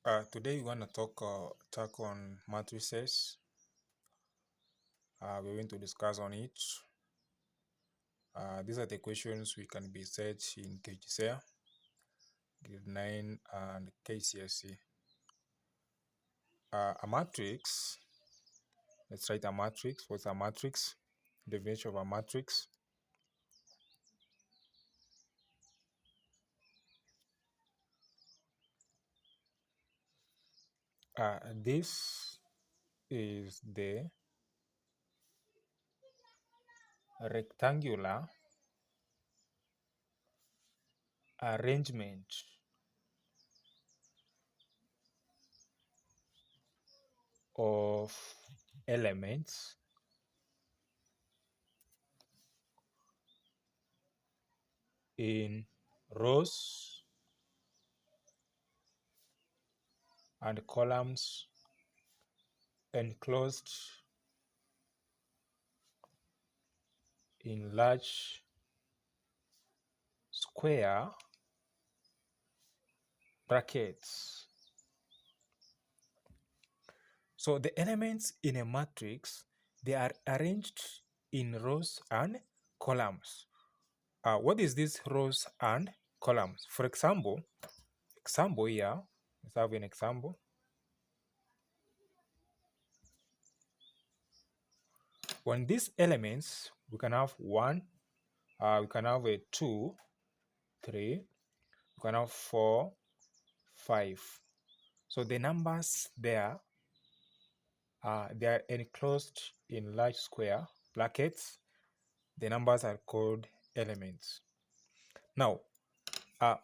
Today we want to talk on matrices. We're going to discuss on it. These are the questions we can be set in KCSE, grade 9 and KCSE. A matrix. Let's write a matrix. What's a matrix? Definition of a matrix. This is the rectangular arrangement of elements in rows and columns enclosed in large square brackets. So the elements in a matrix, they are arranged in rows and columns. What is this rows and columns? For example here, let's have an example. When these elements, we can have one, we can have a 2, 3, we can have 4, 5. So the numbers there, they are enclosed in large square brackets. The numbers are called elements. Now,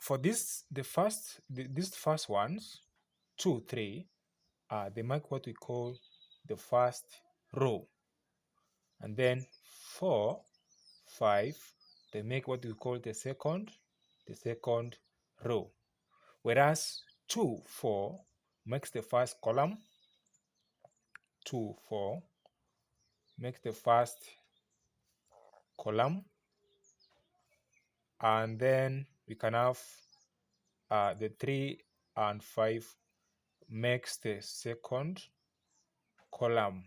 for these first ones, 2, 3, they mark what we call the first row, and then 4, 5, they make what we call the second row. Whereas 2, 4 makes the first column, 2, 4 makes the first column, and then we can have the 3 and 5 makes the second column.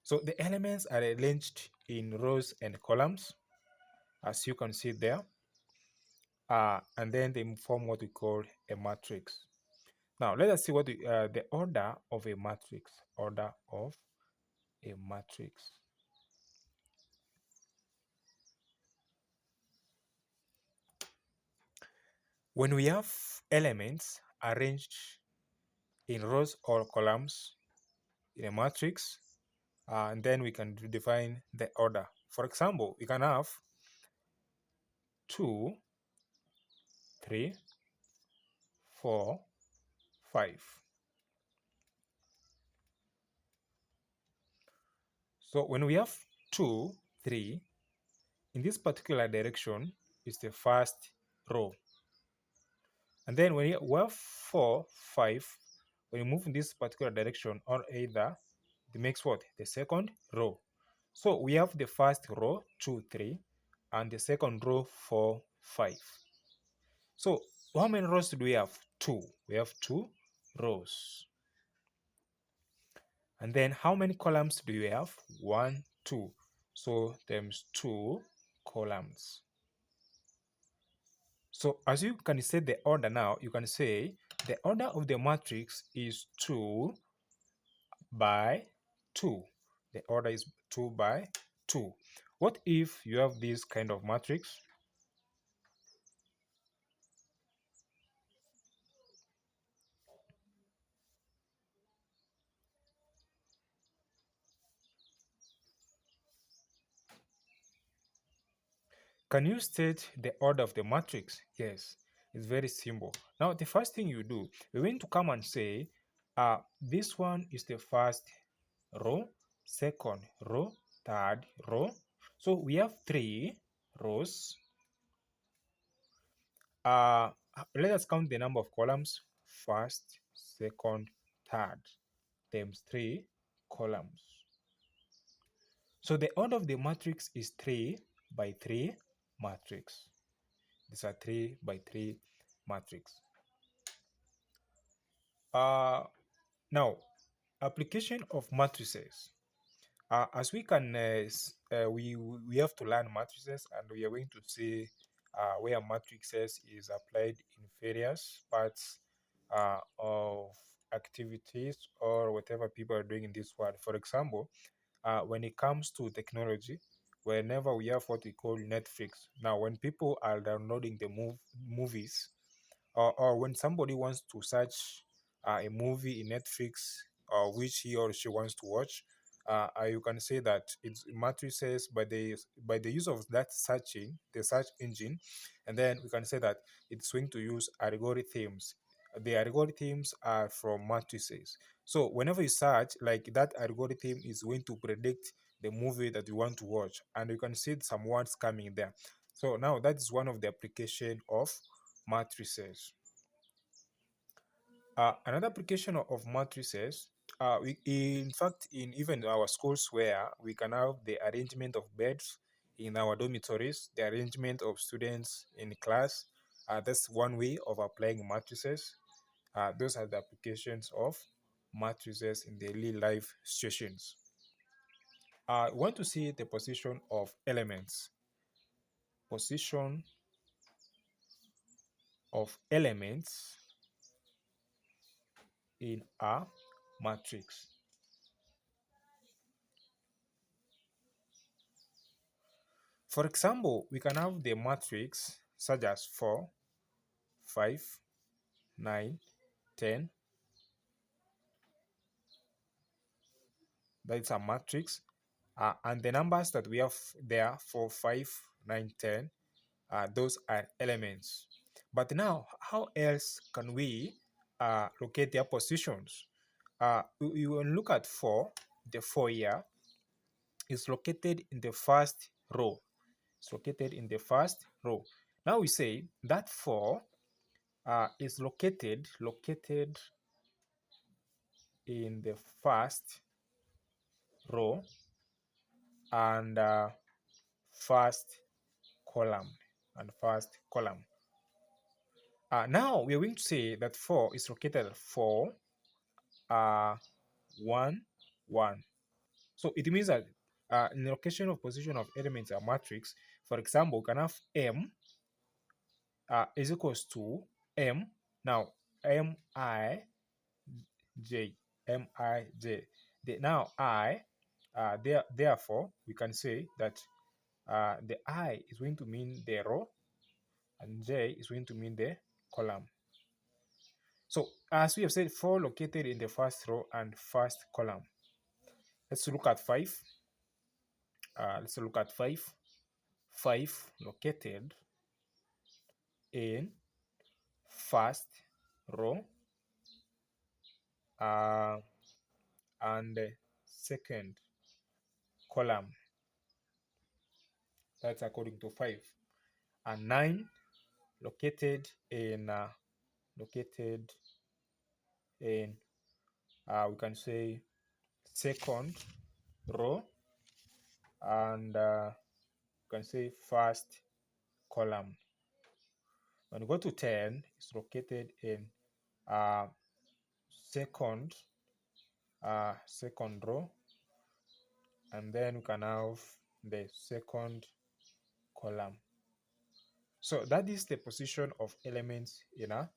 So the elements are arranged in rows and columns, as you can see there, and then they form what we call a matrix. Now let us see what the order of a matrix. When we have elements arranged in rows or columns in a matrix, and then we can define the order. For example, we can have 2, 3, 4, 5. So when we have 2, 3, in this particular direction is the first row. And then when we have 4, 5, when you move in this particular direction, or either it makes what? The second row. So we have the first row, 2, 3, and the second row, 4, 5. So how many rows do we have? 2. We have 2 rows. And then how many columns do we have? 1, 2. So times 2 columns. So as you can say the order now, you can say the order of the matrix is 2 by 2. The order is 2 by 2. What if you have this kind of matrix? Can you state the order of the matrix? Yes, it's very simple. Now, the first thing you do, you're going to come and say, this one is the first row, second row, third row. So we have 3 rows. Let us count the number of columns. First, second, third, times 3 columns. So the order of the matrix is 3 by 3 matrix. These are 3 by 3 matrix. Uh, Now, application of matrices. As we can, we have to learn matrices, and we are going to see where matrices is applied in various parts of activities or whatever people are doing in this world. For example, when it comes to technology, whenever we have what we call Netflix. Now, when people are downloading the movies, or when somebody wants to search a movie in Netflix, which he or she wants to watch, you can say that it's matrices by the use of that searching, the search engine, and then we can say that it's going to use algorithms. The algorithms are from matrices. So whenever you search, like that algorithm is going to predict the movie that you want to watch, and you can see some words coming there. So now that is one of the application of matrices. Another application of matrices, in fact, in even our schools where we can have the arrangement of beds in our dormitories, the arrangement of students in class, that's one way of applying matrices. Those are the applications of matrices in daily life situations. We want to see the position of elements. Position of elements in a matrix. For example, we can have the matrix such as 4, 5, 9, 10. That's a matrix. And the numbers that we have there, 4, 5, 9, 10, those are elements. But now, how else can we locate their positions? You will look at 4, the 4 here is located in the first row. It's located in the first row. Now we say that 4 is located in the first row and first column and first column. Now we are going to say that 4 is located at 4, 1, 1. So it means that in the location of position of elements a matrix, for example, we can have M is equals to M. Now MI J, MIJ. Now I, therefore, we can say that the I is going to mean the row and J is going to mean the column. So as we have said, 4 located in the first row and first column. Let's look at 5. Let's look at 5. 5 located in first row uh, and second column. That's according to 5. And 9 located in we can say second row and we can say first column. When you go to 10, it's located in uh, second second row, and then we can have the second column. So that is the position of elements in a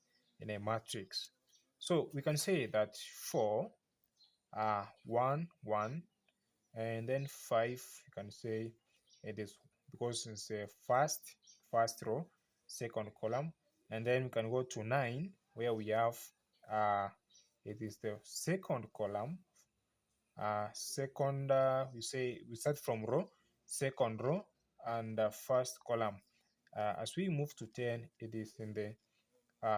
matrix. So we can say that 4 1 1, and then 5 you can say it is because it's the first row, second column, and then we can go to 9 where we have it is the second column, second we say we start from row, second row, and first column. As we move to 10, it is in the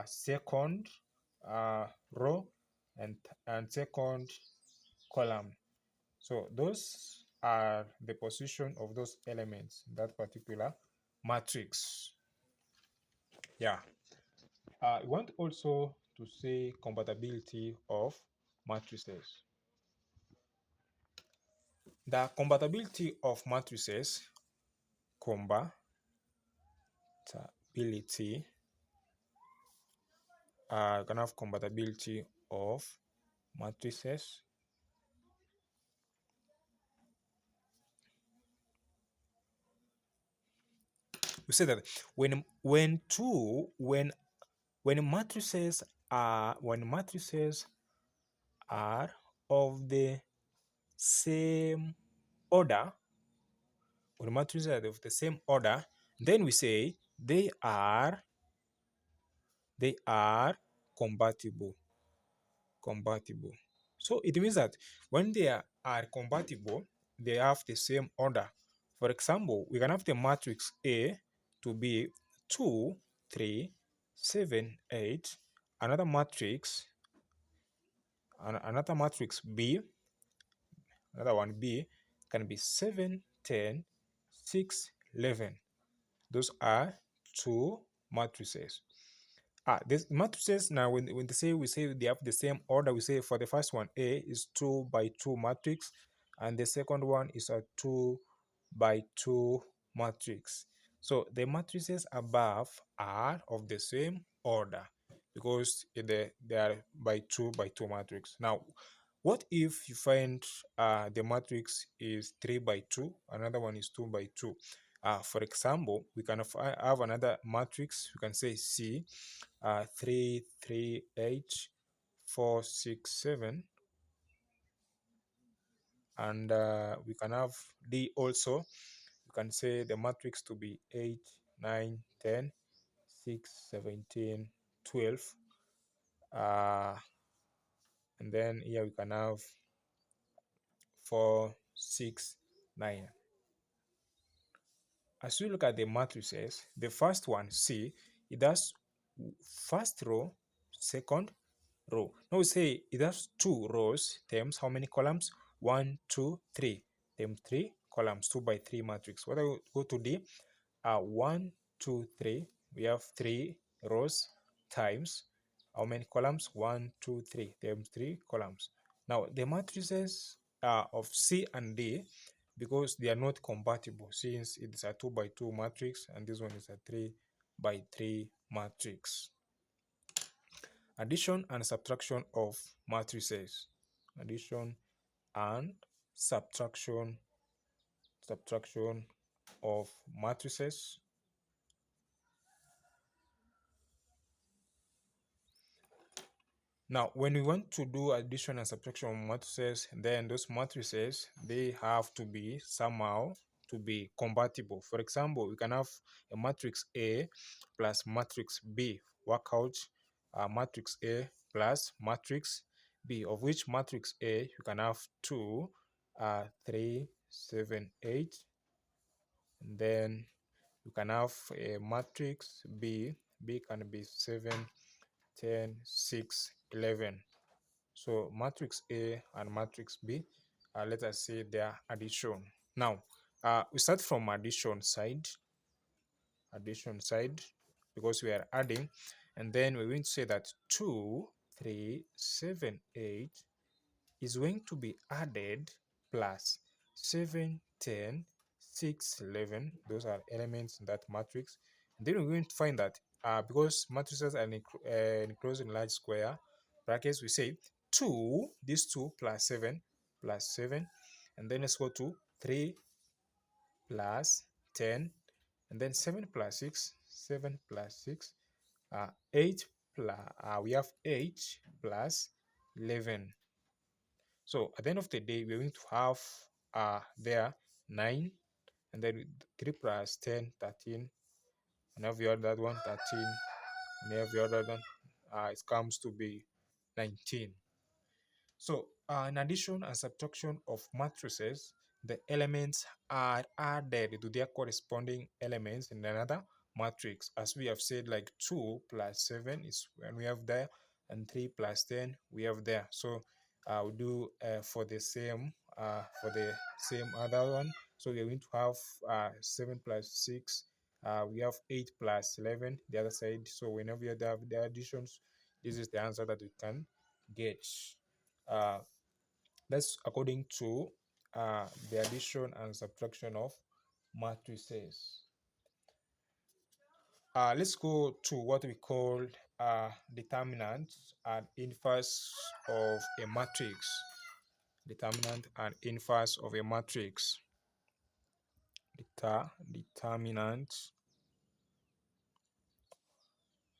second row and second column. So those are the position of those elements in that particular matrix. Yeah. I want also to say compatibility of matrices. The compatibility of matrices, compatibility can have compatibility of matrices. We say that when matrices are of the same order, when matrices are of the same order, then we say they are compatible. Compatible. So it means that when they are compatible, they have the same order. For example, we can have the matrix A to be 2, 3, 7, 8. Another matrix, another matrix B, another one B can be 7, 10, 6, 11. Those are two matrices. This matrices now, when they say we say they have the same order, we say for the first one, A is 2 by 2 matrix, and the second one is a 2 by 2 matrix. So the matrices above are of the same order because they are by 2 matrix. Now, what if you find the matrix is 3 by 2, another one is 2 by 2? For example, we can have another matrix. We can say C, 3, 3, 8, 4, 6, 7, and we can have D also. You can say the matrix to be 8, 9, 10, 6, 17, 12, and then here we can have 4, 6, 9. As we look at the matrices, the first one, C, it has first row, second row. Now we say it has 2 rows times how many columns? 1, 2, 3. Times 3 columns, 2 by 3 matrix. What I will go to D, 1, 2, 3. We have 3 rows times how many columns? 1, 2, 3. Times 3 columns. Now the matrices of C and D, because they are not compatible, since it's a 2 by 2 matrix and this one is a 3 by 3 matrix. Addition and subtraction of matrices. Addition and subtraction of matrices. Now, when we want to do addition and subtraction of matrices, then those matrices, they have to be somehow to be compatible. For example, we can have a matrix A plus matrix B. Work out matrix A plus matrix B, of which matrix A you can have 2, 3, 7, 8. And then you can have a matrix B. B can be 7, 10, 6, 11. So matrix A and matrix B, let us say their addition. Now, we start from addition side, because we are adding, and then we're going to say that 2, 3, 7, 8 is going to be added plus 7, 10, 6, 11. Those are elements in that matrix. And then we're going to find that because matrices are enclosed in large square brackets, we say 2, this 2 plus 7, and then let's go to 3 plus 10, and then 7 plus 6, 7 plus 6, 8 plus, we have 8 plus 11. So at the end of the day, we're going to have there 9, and then 3 plus 10, 13, and have the other one 13, and have the other one, it comes to be 19. So in addition and subtraction of matrices, the elements are added to their corresponding elements in another matrix. As we have said, like 2 plus 7 is when we have there, and 3 plus 10 we have there. So we do for the same other one. So we're going to have 7 plus 6. We have 8 plus 11 the other side. So whenever you have the additions, this is the answer that we can get. Uh, that's according to the addition and subtraction of matrices. Let's go to what we call determinant and inverse of a matrix. Determinant and inverse of a matrix. Determinant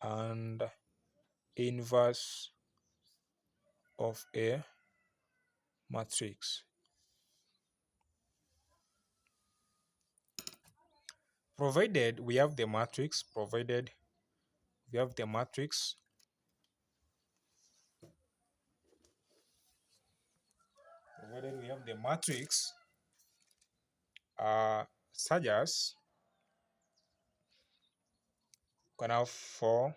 and inverse of a matrix. Provided we have the matrix, provided we have the matrix, provided we have the matrix, such as you can have 4,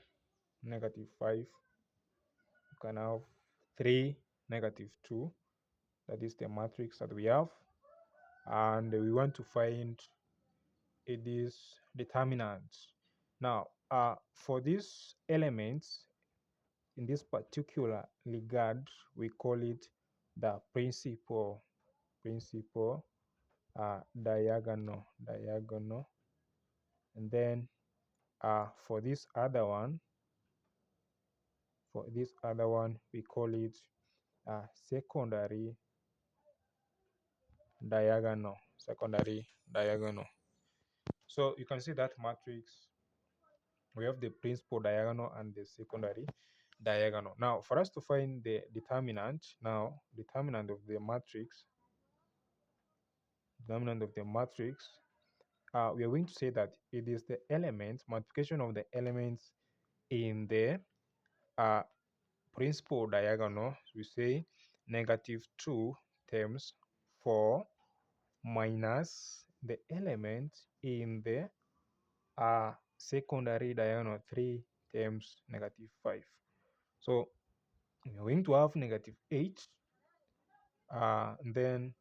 -5, you can have 3, -2. That is the matrix that we have, and we want to find it is determinant. Now, for these elements in this particular regard, we call it the principal diagonal, and then for this other one, we call it secondary diagonal. So you can see that matrix, we have the principal diagonal and the secondary diagonal. Now, for us to find the determinant, of the matrix, we are going to say that it is the elements, multiplication of the elements in the principal diagonal. We say -2 times 4 minus the element in the secondary diagonal, 3 times -5. So we're going to have -8, and then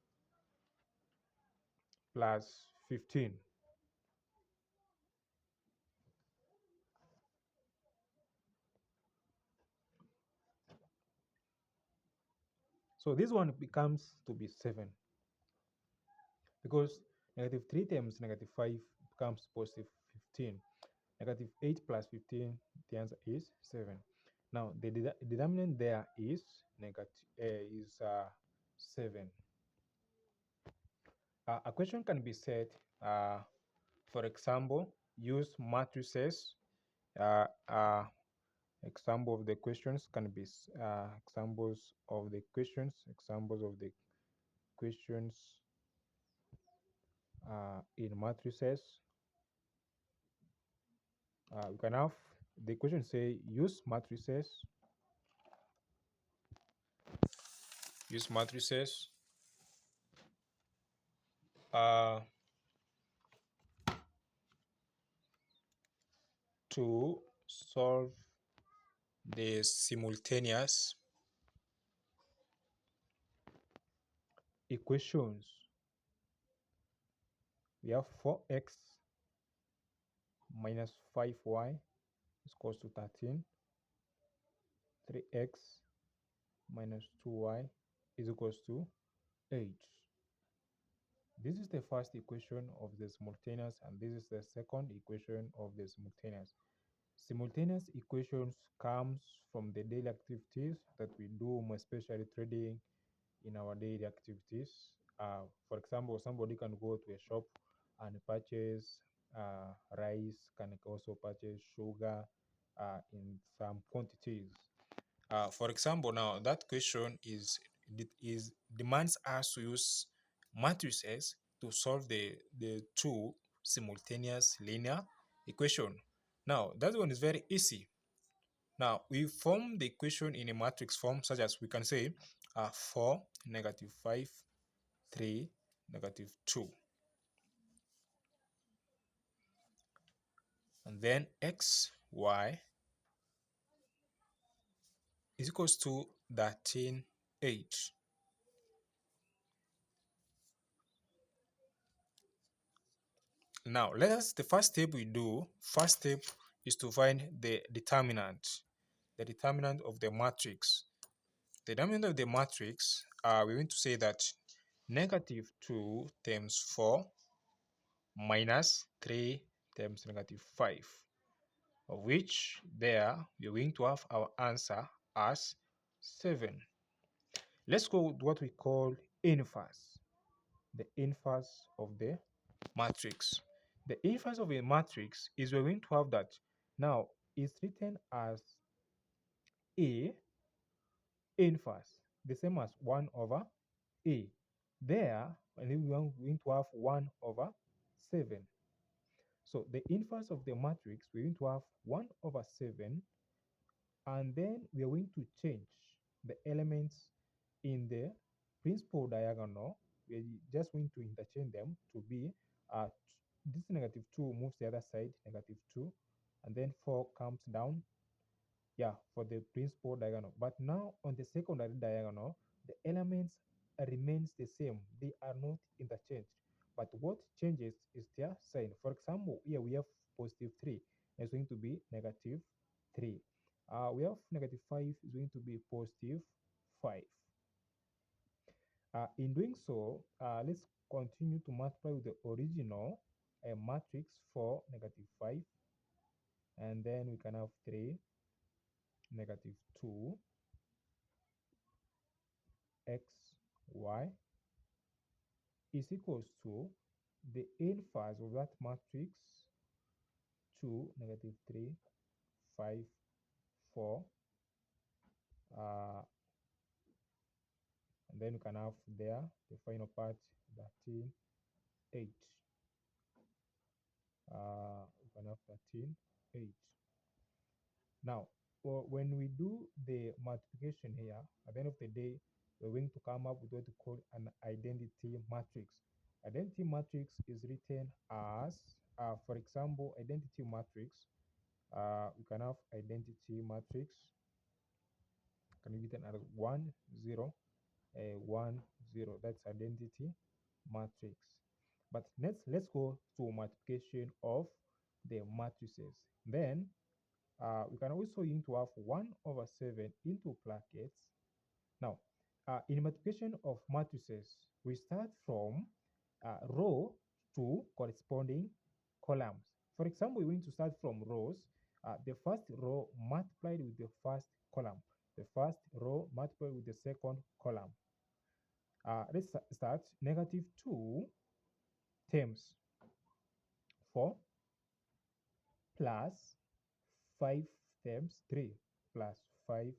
plus 15. So this one becomes to be 7, because -3 times -5 becomes +15. -8 plus 15, the answer is 7. Now the determinant there is 7. A question can be said, for example, use matrices. Example of the questions can be examples of the questions in matrices. We can have the question say use matrices uh, to solve the simultaneous equations. We have 4x minus 5y is equals to 13. 3x minus 2y is equals to 8. This is the first equation of the simultaneous, and this is the second equation of the simultaneous. Simultaneous equations comes from the daily activities that we do, more especially trading in our daily activities. For example, somebody can go to a shop and purchase rice, can also purchase sugar in some quantities. For example, now that question is demands us to use matrices to solve the two simultaneous linear equation. Now that one is very easy. Now we form the equation in a matrix form, such as we can say 4, -5, 3, -2, and then x, y is equals to 13, 8. Now the first step is to find the determinant of the matrix. The determinant of the matrix, we're going to say that -2 times 4 minus 3 times -5. of which there we're going to have our answer as 7. Let's go with what we call inverse, the inverse of the matrix. The inverse of a matrix is we're going to have that now it's written as A inverse, the same as 1 over A. There, and then we are going to have 1 over 7. So the inverse of the matrix, we're going to have 1 over 7, and then we are going to change the elements in the principal diagonal. We're just going to interchange them to be this negative 2 moves the other side, negative 2, and then 4 comes down, yeah, for the principal diagonal. But now on the secondary diagonal, the elements remains the same. They are not interchanged. But what changes is their sign. For example, here we have positive 3. It's going to be negative 3. We have negative 5 is going to be positive 5. In doing so, let's continue to multiply with the original matrix for negative 5. And then we can have 3, negative 2, x, y is equals to the inverse of that matrix 2, negative 3, 5, 4. And then we can have there the final part 13, 8. We can have 13, 8. Now, when we do the multiplication here, at the end of the day, we're going to come up with what we call an identity matrix. Identity matrix is written as, for example, identity matrix. We can have identity matrix. Can be written as 1, 0, 1, 0. That's identity matrix. But let's go to multiplication of the matrices. Then we can also use to have 1 over 7 into brackets. Now, in multiplication of matrices, we start from row to corresponding columns. For example, we're going to start from rows. The first row multiplied with the first column. The first row multiplied with the second column. Let's start negative 2 times 4 plus 5 times 3 plus 5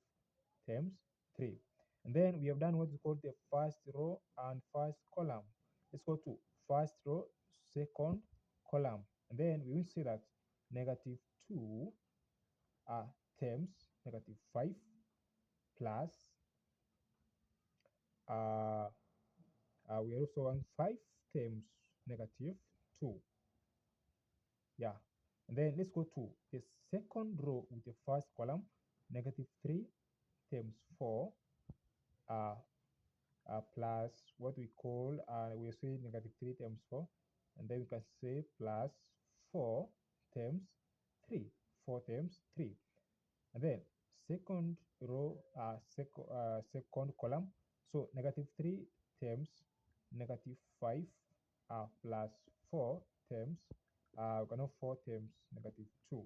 times 3. And then we have done what we call the first row and first column. Let's go to first row, second column. And then we will see that negative 2 times negative 5 plus we also want 5 times negative 2. Yeah. And then let's go to the second row with the first column, negative 3 times 4 uh, plus what we call, we say negative 3 times 4, and then we can say plus 4 times 3, 4 times 3. And then second row, second column, so negative 3 times negative 5 plus 4 times, we can have 4 times negative 2.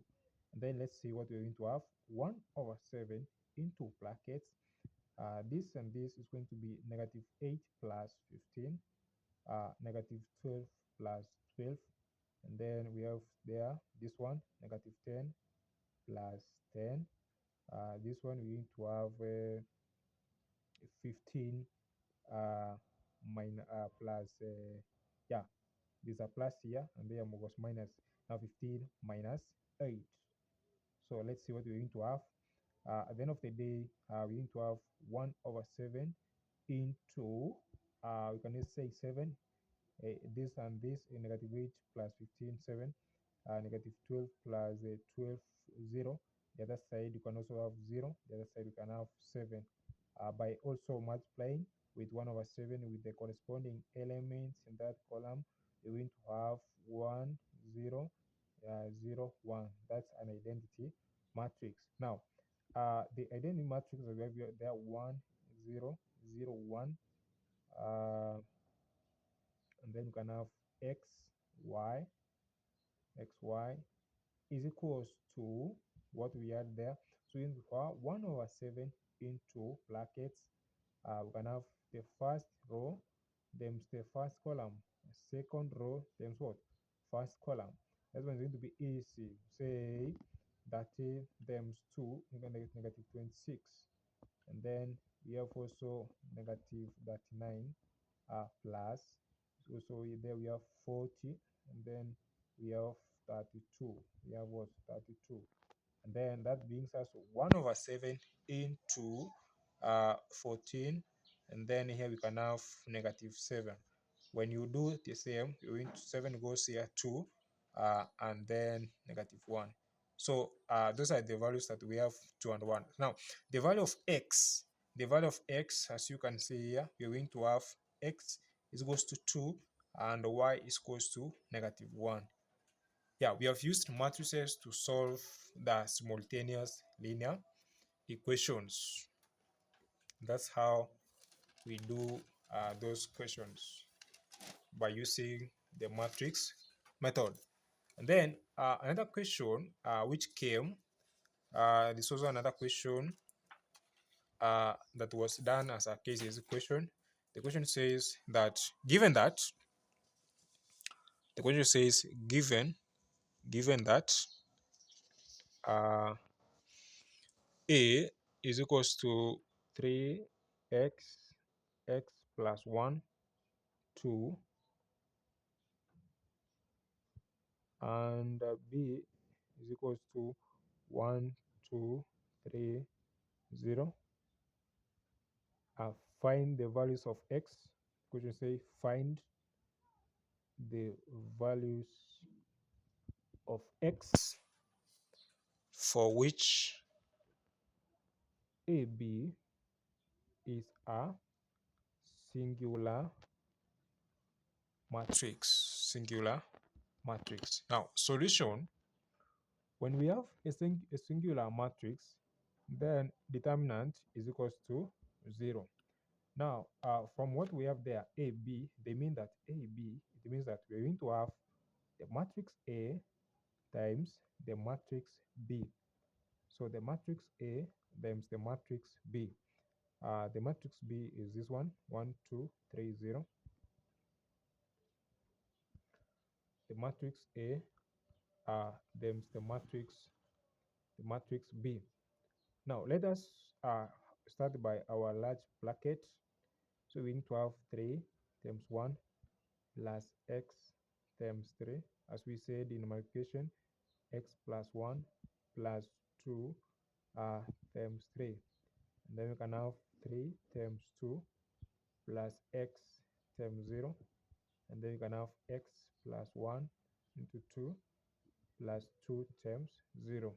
And then let's see what we're going to have, 1 over 7 into brackets. This and this is going to be negative 8 plus 15, negative 12 plus 12. And then we have there this one, negative 10 plus 10. This one we need to have 15 plus, yeah, these are plus here, and then was minus. Now 15 minus 8. So let's see what we're going to have. At the end of the day, we need to have 1 over 7 into, we can just say 7, this and this, negative 8 plus 15, 7, negative 12 plus 12, 0. The other side, you can also have 0. The other side, you can have 7. By also multiplying with 1 over 7 with the corresponding elements in that column, you're going to have 1, 0, 0, 1. That's an identity matrix. Now, the identity matrix that we have here, they are 1, 0, 0, 1. And then you can have x, y, is equals to what we had there. So in 1 over 7 into brackets, we can have the first row times the first column, second row times what? First column. That's one is going to be easy. Say 30 times 2, you can get negative 26. And then we have also negative 39 plus. So there we have 40. And then we have 32. We have what? 32. And then that brings us 1 over 7 into 14. And then here we can have negative 7. When you do the same, you into 7 goes here 2, and then negative 1. So those are the values that we have, 2 and 1. Now, the value of x, as you can see here, we're going to have x is equals to 2 and y is equals to negative 1. Yeah, we have used matrices to solve the simultaneous linear equations. That's how we do those questions, by using the matrix method. And then another question which came, this was another question that was done as a KCSE question. The question says that the question says given that uh, a is equals to 3x x plus 1 2, and b is equals to 1 2 3 0. Find the values of x. Could you say find the values of x for which AB is a singular matrix? Singular matrix. Now, solution: when we have a singular matrix, then determinant is equals to 0. Now, from what we have there, AB, they mean that AB, it means that we're going to have the matrix A times the matrix B. So the matrix A times the matrix B. The matrix B is this one, 1 2 3 0. The matrix A times the matrix B. Now let us start by our large bracket. So we need to have 3 times 1 plus x times 3. As we said in multiplication, x plus 1 plus 2 times 3. And then we can have 3 times 2 plus x times 0. And then you can have x plus 1 into 2 plus 2 times 0.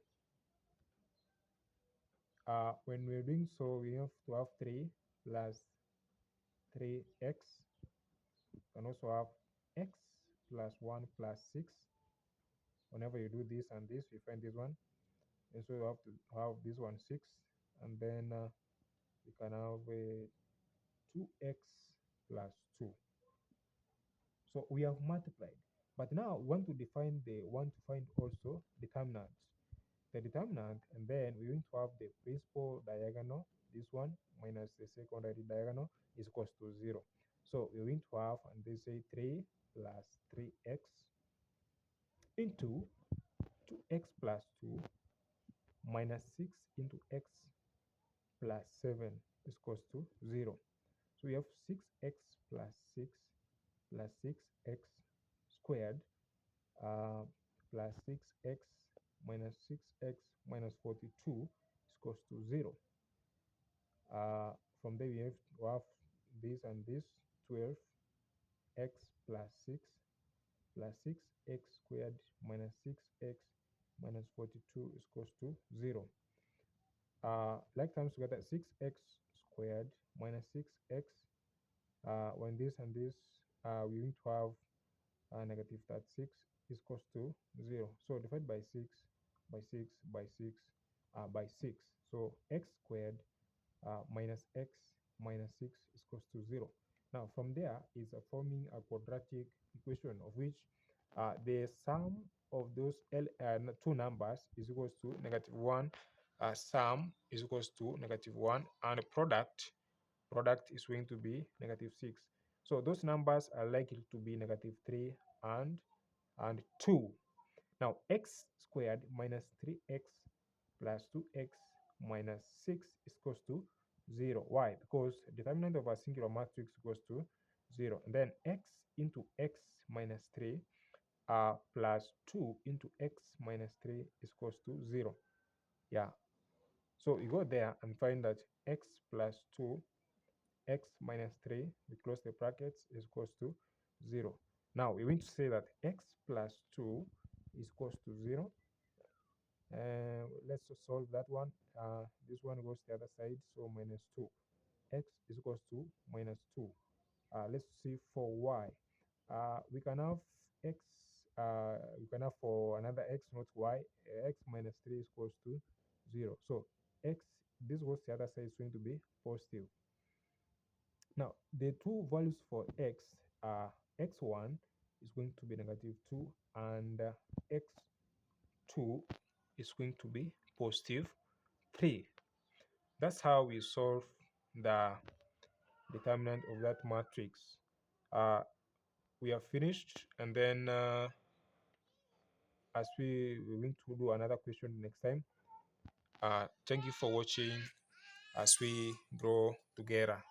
When we're doing so, we have to have 3 plus 3x. You can also have x plus 1 plus 6. Whenever you do this and this, you find this one. And so you have to have this one 6. And then you can have 2x plus 2. So we have multiplied. But now we want to find also determinant. The determinant, and then we're going to have the principal diagonal, this one minus the secondary diagonal, is equals to 0. So we're going to have, and they say 3 plus 3x into 2x plus 2 minus 6 into x plus 7 is equals to 0. So we have 6x plus 6 plus 6x squared plus 6x minus 6x minus 42 is equals to 0. From there we have to have this and this, 12x plus 6 plus 6x squared minus 6x minus 42 is equals to 0. Like times together, 6x squared minus 6x, when this and this, we need to have negative 36 is equals to 0. So divide by 6 by 6 by 6 by 6. So x squared minus x minus 6 is equals to 0. Now from there is forming a quadratic equation, of which the sum of those two numbers is equals to -1. Sum is equals to -1, and product is going to be -6. So those numbers are likely to be -3 and 2. Now x squared minus 3x plus 2x minus 6 is equals to 0. Why? Because determinant of a singular matrix equals to 0. And then x into x minus 3 plus 2 into x minus 3 is equals to 0. Yeah. So you go there and find that x plus 2, x minus 3, we close the brackets, is equals to 0. Now we're going to say that x plus 2 is equals to 0. Let's just solve that one. This one goes the other side, so minus 2. X is equals to minus 2. Let's see for y. We can have x, we can have for another x, not y. X minus 3 is equals to 0. So x, this goes the other side, is going to be positive. Now, the two values for x are x1 is going to be -2, and x2 is going to be positive 3. That's how we solve the determinant of that matrix. Uh, we are finished, and then as we're going to do another question next time. Thank you for watching as we grow together.